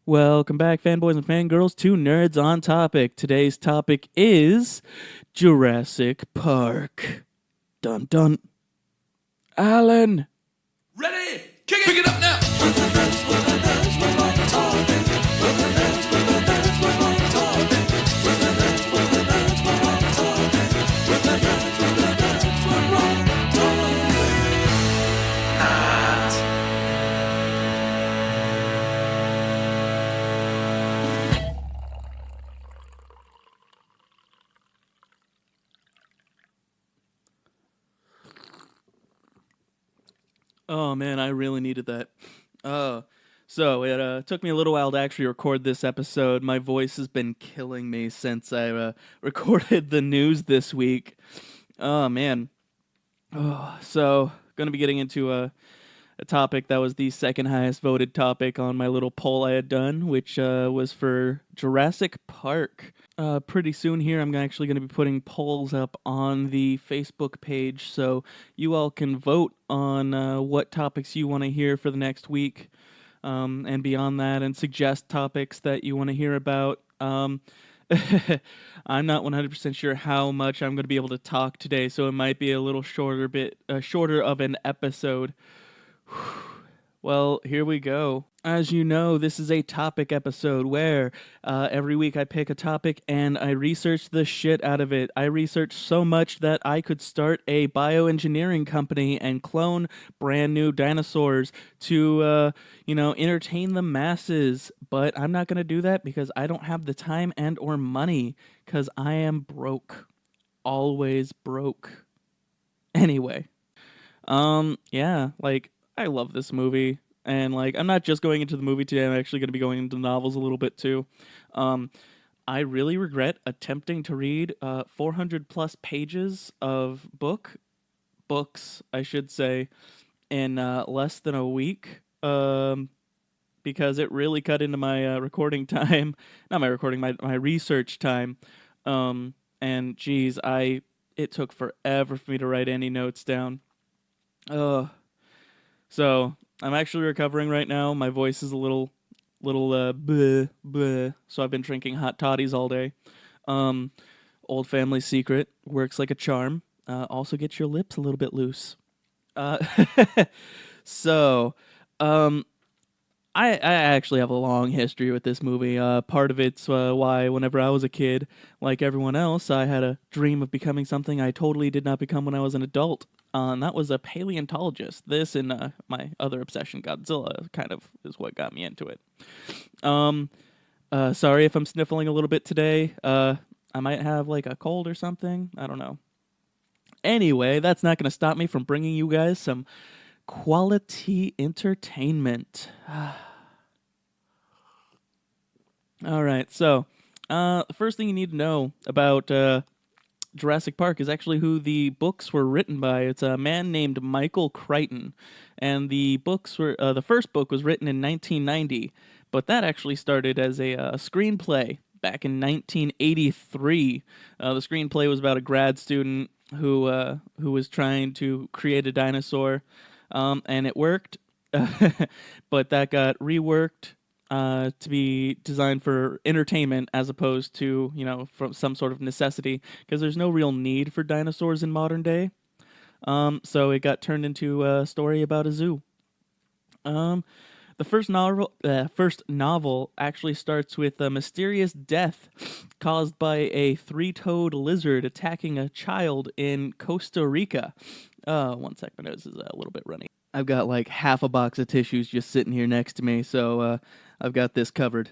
Welcome back, fanboys and fangirls, to Nerds on Topic. Today's topic is Jurassic Park. Dun dun. Alan! Ready? Pick it up now! Oh man, I really needed that. So it took me a little while to actually record this episode. My voice has been killing me since I recorded the news this week. Oh man. So gonna be getting into a topic that was the second highest voted topic on my little poll I had done, which was for Jurassic Park. Pretty soon here, I'm actually going to be putting polls up on the Facebook page, so you all can vote on what topics you want to hear for the next week, and beyond that, and suggest topics that you want to hear about. I'm not 100% sure how much I'm going to be able to talk today, so it might be a little shorter of an episode. Well, here we go. As you know, this is a topic episode where every week I pick a topic and I research the shit out of it. I research so much that I could start a bioengineering company and clone brand new dinosaurs to, entertain the masses. But I'm not going to do that because I don't have the time and or money because I am broke. Always broke. Anyway. I love this movie, and I'm not just going into the movie today. I'm actually going to be going into the novels a little bit too. I really regret attempting to read 400 plus pages of books, I should say, in less than a week. Because it really cut into my recording time, not my recording, my research time. And geez, it took forever for me to write any notes down. So I'm actually recovering right now. My voice is a little bleh, bleh. So I've been drinking hot toddies all day. Old family secret, works like a charm. Also gets your lips a little bit loose. Uh, so, I actually have a long history with this movie. Part of it's why whenever I was a kid, like everyone else, I had a dream of becoming something I totally did not become when I was an adult. And that was a paleontologist. This and my other obsession, Godzilla, kind of is what got me into it. Sorry if I'm sniffling a little bit today. I might have like a cold or something. I don't know. Anyway, that's not going to stop me from bringing you guys some quality entertainment. All right, so the first thing you need to know about Jurassic Park is actually who the books were written by. It's a man named Michael Crichton, and the first book was written in 1990, but that actually started as a screenplay back in 1983. The screenplay was about a grad student who was trying to create a dinosaur, and it worked, but that got reworked to be designed for entertainment as opposed to, from some sort of necessity, because there's no real need for dinosaurs in modern day. So it got turned into a story about a zoo. The first novel actually starts with a mysterious death caused by a three-toed lizard attacking a child in Costa Rica. One sec, my nose is a little bit runny. I've got like half a box of tissues just sitting here next to me, so I've got this covered.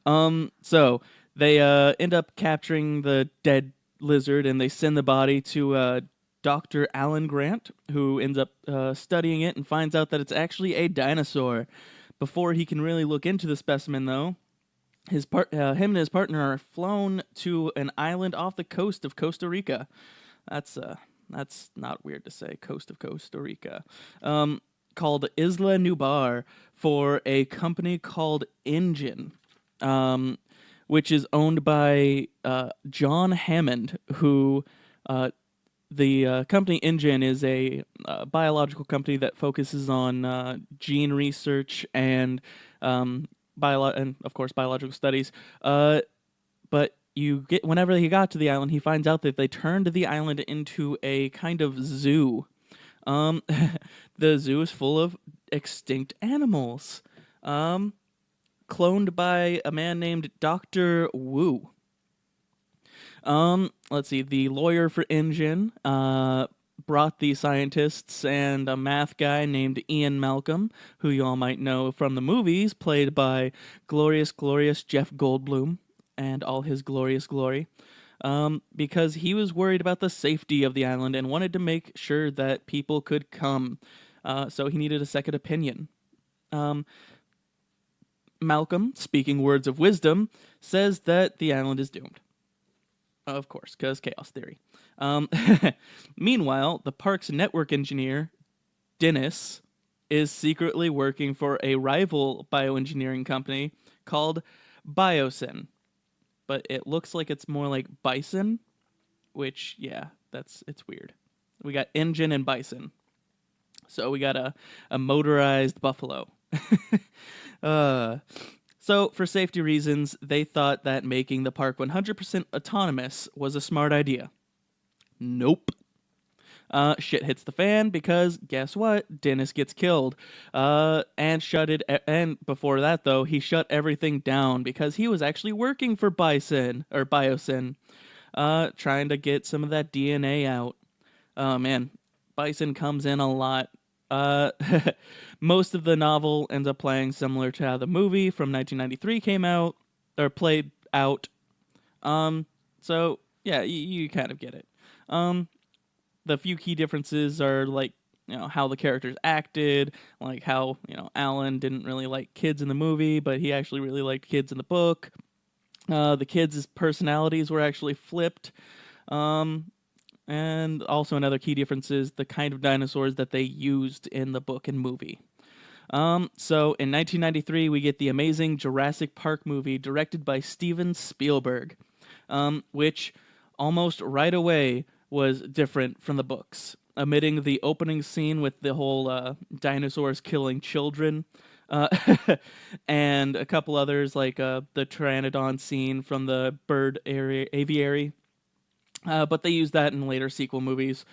So they end up capturing the dead lizard, and they send the body to Dr. Alan Grant, who ends up studying it and finds out that it's actually a dinosaur. Before he can really look into the specimen, though, him and his partner are flown to an island off the coast of Costa Rica. That's not weird to say, coast of Costa Rica. Called Isla Nubar for a company called Engine, which is owned by John Hammond, who the company Engine is a biological company that focuses on gene research and and of course biological studies. But you get whenever he got to the island, he finds out that they turned the island into a kind of zoo. Um, the zoo is full of extinct animals, um, cloned by a man named Doctor Wu. Let's see. The lawyer for Engine brought the scientists and a math guy named Ian Malcolm, who you all might know from the movies, played by glorious Jeff Goldblum and all his glorious glory. Because he was worried about the safety of the island and wanted to make sure that people could come. So he needed a second opinion. Malcolm, speaking words of wisdom, says that the island is doomed. Of course, because chaos theory. Um, Meanwhile, the park's network engineer, Dennis, is secretly working for a rival bioengineering company called Biosyn. But it looks like it's more like bison, which, yeah, it's weird. We got engine and bison. So we got a motorized buffalo. So, for safety reasons, they thought that making the park 100% autonomous was a smart idea. Nope. Shit hits the fan because guess what? Dennis gets killed. And before that though, he shut everything down because he was actually working for Biosyn, trying to get some of that DNA out. Oh man, Bison comes in a lot. Uh, Most of the novel ends up playing similar to how the movie from 1993 came out or played out. So yeah, you kind of get it. The few key differences are like how the characters acted, like how Alan didn't really like kids in the movie, but he actually really liked kids in the book. The kids' personalities were actually flipped. And also another key difference is the kind of dinosaurs that they used in the book and movie. So in 1993, we get the amazing Jurassic Park movie directed by Steven Spielberg, which almost right away was different from the books, omitting the opening scene with the whole dinosaurs killing children, uh, and a couple others like the Pteranodon scene from the aviary. But they used that in later sequel movies.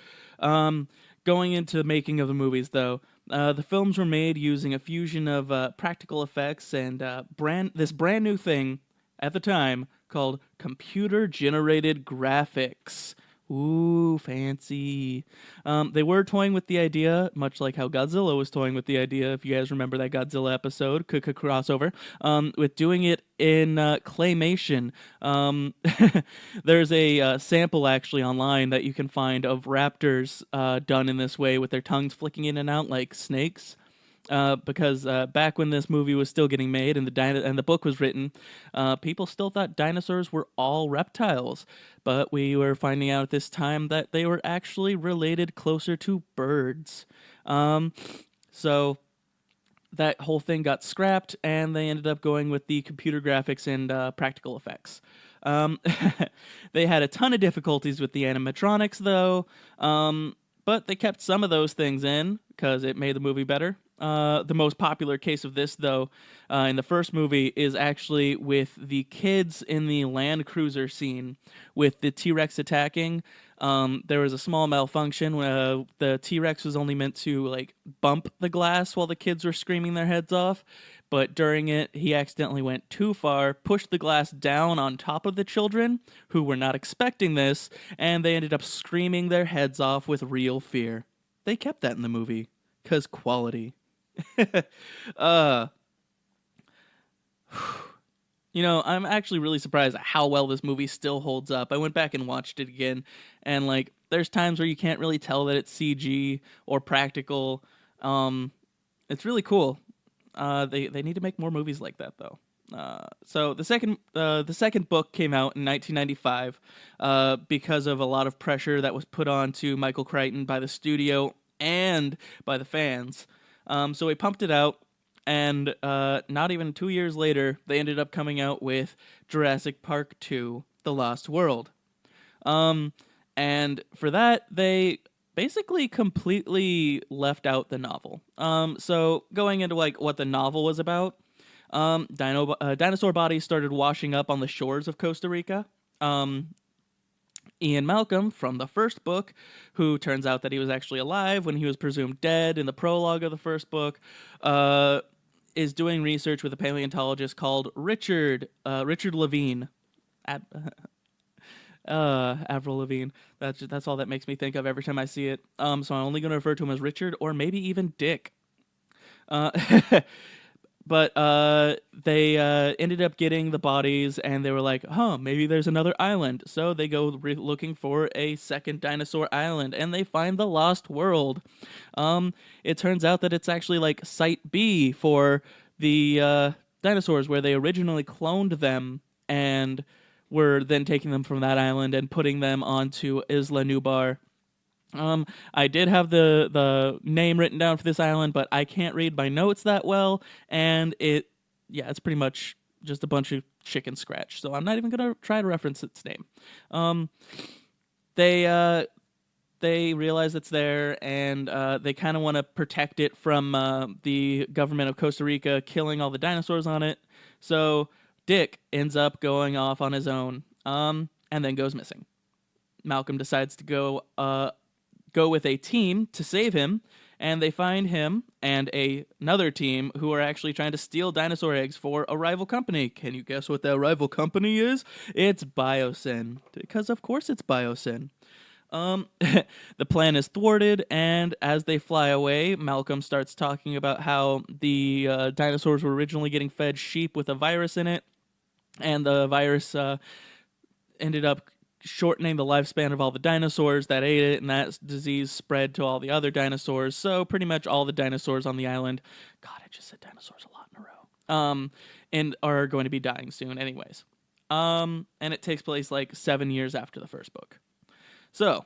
Going into the making of the movies, though, the films were made using a fusion of practical effects and brand new thing at the time called computer generated graphics. Ooh, fancy. They were toying with the idea, much like how Godzilla was toying with the idea, if you guys remember that Godzilla episode, crossover, with doing it in claymation. There's a sample actually online that you can find of raptors done in this way with their tongues flicking in and out like snakes. Because back when this movie was still getting made and the book was written, people still thought dinosaurs were all reptiles, but we were finding out at this time that they were actually related closer to birds. So that whole thing got scrapped, and they ended up going with the computer graphics and practical effects. Um, they had a ton of difficulties with the animatronics, though, but they kept some of those things in because it made the movie better. The most popular case of this, though, in the first movie, is actually with the kids in the Land Cruiser scene with the T-Rex attacking. There was a small malfunction where the T-Rex was only meant to like bump the glass while the kids were screaming their heads off. But during it, he accidentally went too far, pushed the glass down on top of the children, who were not expecting this, and they ended up screaming their heads off with real fear. They kept that in the movie, 'cause quality. uh, I'm actually really surprised at how well this movie still holds up. I went back and watched it again, and like, there's times where you can't really tell that it's CG or practical. It's really cool. They need to make more movies like that, though. So the second book came out in 1995 because of a lot of pressure that was put on to Michael Crichton by the studio and by the fans. So he pumped it out, and not even 2 years later, they ended up coming out with Jurassic Park 2: The Lost World. And for that, they basically completely left out the novel. So going into like what the novel was about, Dinosaur bodies started washing up on the shores of Costa Rica. Ian Malcolm from the first book, who turns out that he was actually alive when he was presumed dead in the prologue of the first book, is doing research with a paleontologist called Richard Levine. Ad, Avril Lavigne. That's all that makes me think of every time I see it. So I'm only going to refer to him as Richard or maybe even Dick. Uh, But they ended up getting the bodies, and they were like, "Huh, maybe there's another island." So they go looking for a second dinosaur island, and they find the Lost World. It turns out that it's actually like Site B for the dinosaurs, where they originally cloned them and were then taking them from that island and putting them onto Isla Nublar. I did have the name written down for this island, but I can't read my notes that well, and it's pretty much just a bunch of chicken scratch. So I'm not even gonna try to reference its name. Um, they realize it's there, and they kind of want to protect it from the government of Costa Rica killing all the dinosaurs on it. So Dick ends up going off on his own, and then goes missing. Malcolm decides to go with a team to save him, and they find him and another team who are actually trying to steal dinosaur eggs for a rival company. Can you guess what that rival company is? It's Biosyn, because of course it's Biosyn. The plan is thwarted, and as they fly away, Malcolm starts talking about how the dinosaurs were originally getting fed sheep with a virus in it, and the virus ended up shortening the lifespan of all the dinosaurs that ate it, and that disease spread to all the other dinosaurs. So pretty much all the dinosaurs on the island, God, I just said dinosaurs a lot in a row, and are going to be dying soon anyways. And it takes place like 7 years after the first book. So,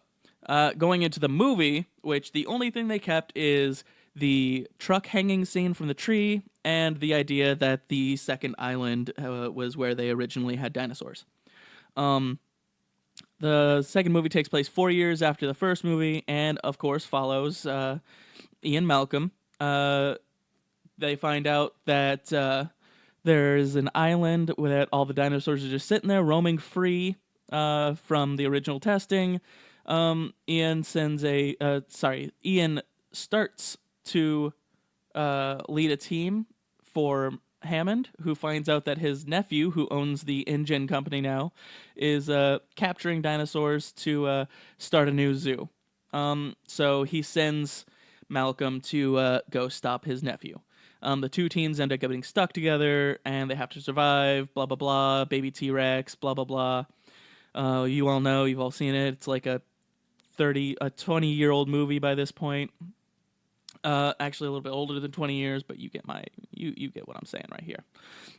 going into the movie, which the only thing they kept is the truck hanging scene from the tree and the idea that the second island was where they originally had dinosaurs. The second movie takes place 4 years after the first movie, and of course follows Ian Malcolm. They find out that there's an island where all the dinosaurs are just sitting there roaming free from the original testing. Ian starts to lead a team for Hammond, who finds out that his nephew, who owns the engine company now, is capturing dinosaurs to start a new zoo. So he sends Malcolm to go stop his nephew. The two teens end up getting stuck together, and they have to survive, blah, blah, blah, baby T-Rex, blah, blah, blah. You all know, you've all seen it. It's like a 20-year-old movie by this point. Actually a little bit older than 20 years, but you get you get what I'm saying right here.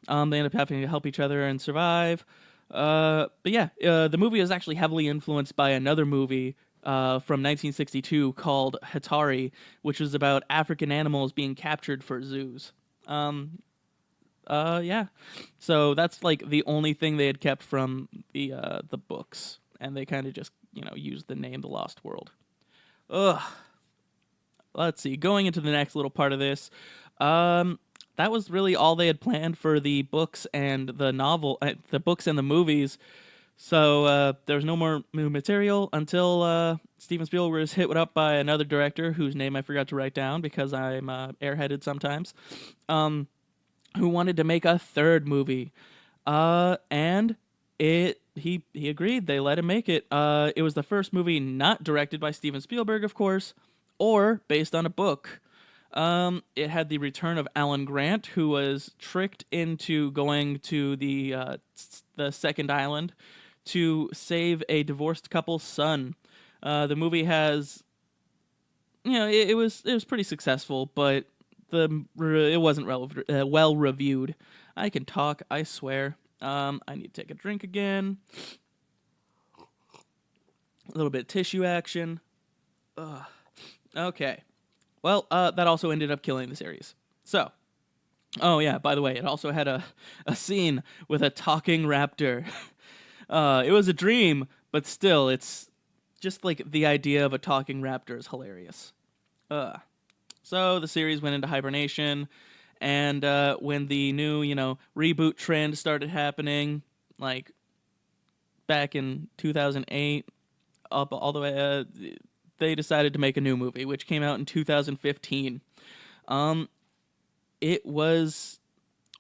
They end up having to help each other and survive. But yeah, the movie is actually heavily influenced by another movie from 1962 called Hatari, which was about African animals being captured for zoos. Yeah. So that's like the only thing they had kept from the books, and they kind of just used the name The Lost World. Ugh. Let's see. Going into the next little part of this, that was really all they had planned for the books and the books and the movies. So there was no more new material until Steven Spielberg was hit up by another director whose name I forgot to write down because I'm airheaded sometimes, who wanted to make a third movie, and he agreed. They let him make it. It was the first movie not directed by Steven Spielberg, of course, or based on a book. It had the return of Alan Grant, who was tricked into going to the second island to save a divorced couple's son. The movie has, it was pretty successful, but it wasn't well reviewed. I can talk, I swear. I need to take a drink again. A little bit of tissue action. Ugh. Okay. Well, that also ended up killing the series. So, oh yeah, by the way, it also had a scene with a talking raptor. It was a dream, but still, it's just like the idea of a talking raptor is hilarious. So the series went into hibernation, And when the new, reboot trend started happening, like back in 2008, up all the way, they decided to make a new movie, which came out in 2015. Um, it was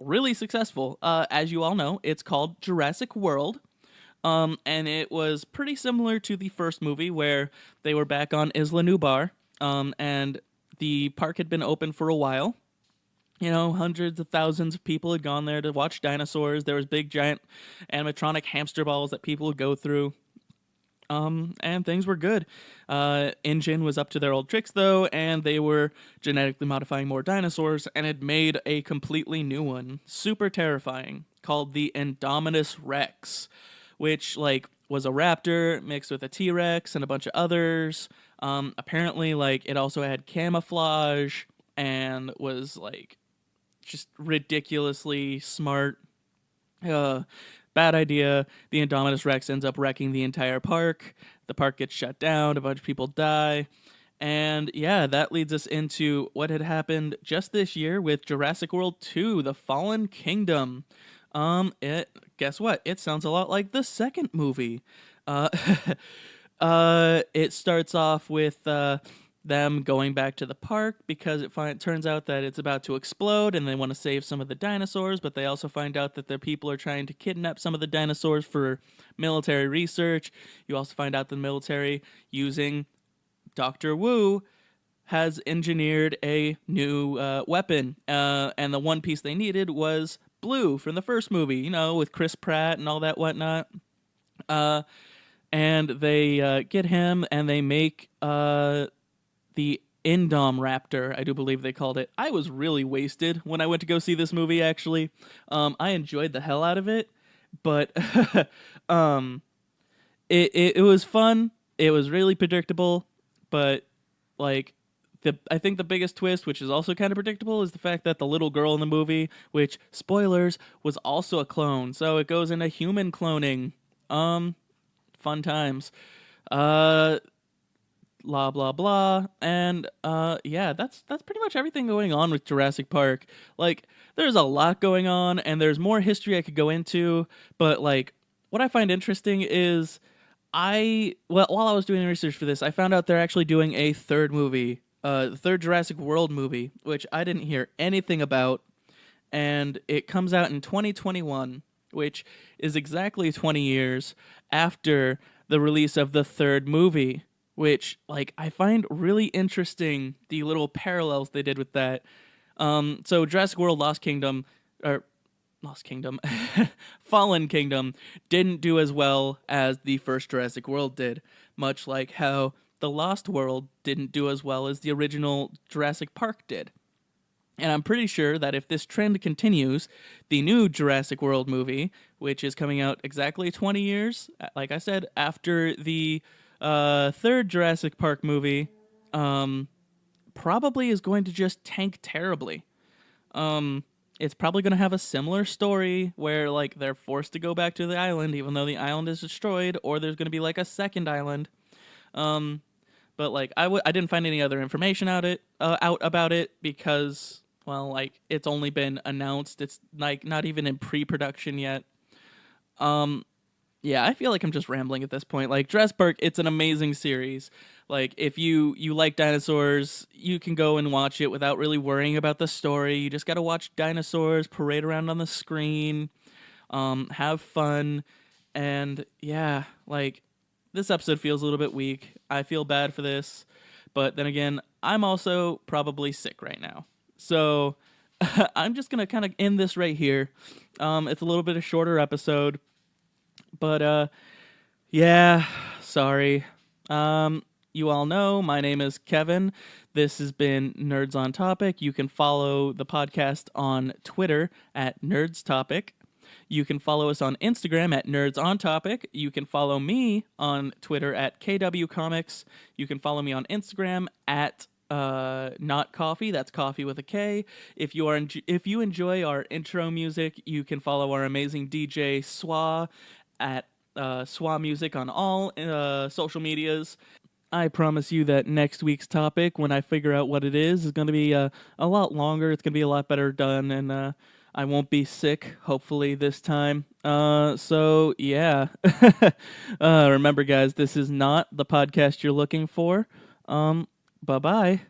really successful. As you all know, it's called Jurassic World. And it was pretty similar to the first movie where they were back on Isla Nublar, and the park had been open for a while. Hundreds of thousands of people had gone there to watch dinosaurs. There was big, giant animatronic hamster balls that people would go through. And things were good. InGen was up to their old tricks, though, and they were genetically modifying more dinosaurs and had made a completely new one, super terrifying, called the Indominus Rex, which, was a raptor mixed with a T-Rex and a bunch of others. Apparently, it also had camouflage and was, just ridiculously smart. Bad idea. The Indominus Rex ends up wrecking the entire park. The park gets shut down. A bunch of people die. And yeah, that leads us into what had happened just this year with Jurassic World 2, The Fallen Kingdom. Guess what? It sounds a lot like the second movie. Uh, it starts off with them going back to the park because it turns out that it's about to explode and they want to save some of the dinosaurs, but they also find out that the people are trying to kidnap some of the dinosaurs for military research. You also find out the military, using Dr. Wu, has engineered a new weapon, and the one piece they needed was Blue from the first movie, with Chris Pratt and all that whatnot. And they get him and they make the Indom Raptor, I do believe they called it. I was really wasted when I went to go see this movie, actually. I enjoyed the hell out of it, but it was fun. It was really predictable, but I think the biggest twist, which is also kind of predictable, is the fact that the little girl in the movie, which, spoilers, was also a clone. So it goes into human cloning. Fun times. Blah blah blah, and yeah, that's pretty much everything going on with Jurassic Park. There's a lot going on, and there's more history I could go into, but what I find interesting is while I was doing research for this, I found out they're actually doing a third movie, the third Jurassic World movie, which I didn't hear anything about, and it comes out in 2021, which is exactly 20 years after the release of the third movie, which I find really interesting, the little parallels they did with that. So Jurassic World Lost Kingdom, Fallen Kingdom didn't do as well as the first Jurassic World did, much like how the Lost World didn't do as well as the original Jurassic Park did. And I'm pretty sure that if this trend continues, the new Jurassic World movie, which is coming out exactly 20 years, like I said, after the third Jurassic Park movie, probably is going to just tank terribly. It's probably going to have a similar story where they're forced to go back to the island even though the island is destroyed, or there's going to be a second island. But I didn't find any other information out about it because it's only been announced. It's not even in pre-production yet. Yeah, I feel like I'm just rambling at this point. Jurassic Park, it's an amazing series. If you like dinosaurs, you can go and watch it without really worrying about the story. You just got to watch dinosaurs parade around on the screen, have fun, and yeah, this episode feels a little bit weak. I feel bad for this, but then again, I'm also probably sick right now. So I'm just going to kind of end this right here. It's a little bit of shorter episode. But, yeah, sorry. You all know, my name is Kevin. This has been Nerds on Topic. You can follow the podcast on Twitter at Nerds Topic. You can follow us on Instagram at Nerds on Topic. You can follow me on Twitter at KW Comics. You can follow me on Instagram at Not Coffee. That's coffee with a K. If you enjoy our intro music, you can follow our amazing DJ Swa at Swa Music on all social medias. I promise you that next week's topic, when I figure out what it is going to be a lot longer. It's going to be a lot better done, and I won't be sick, hopefully, this time. So, yeah. Remember, guys, this is not the podcast you're looking for. Bye-bye.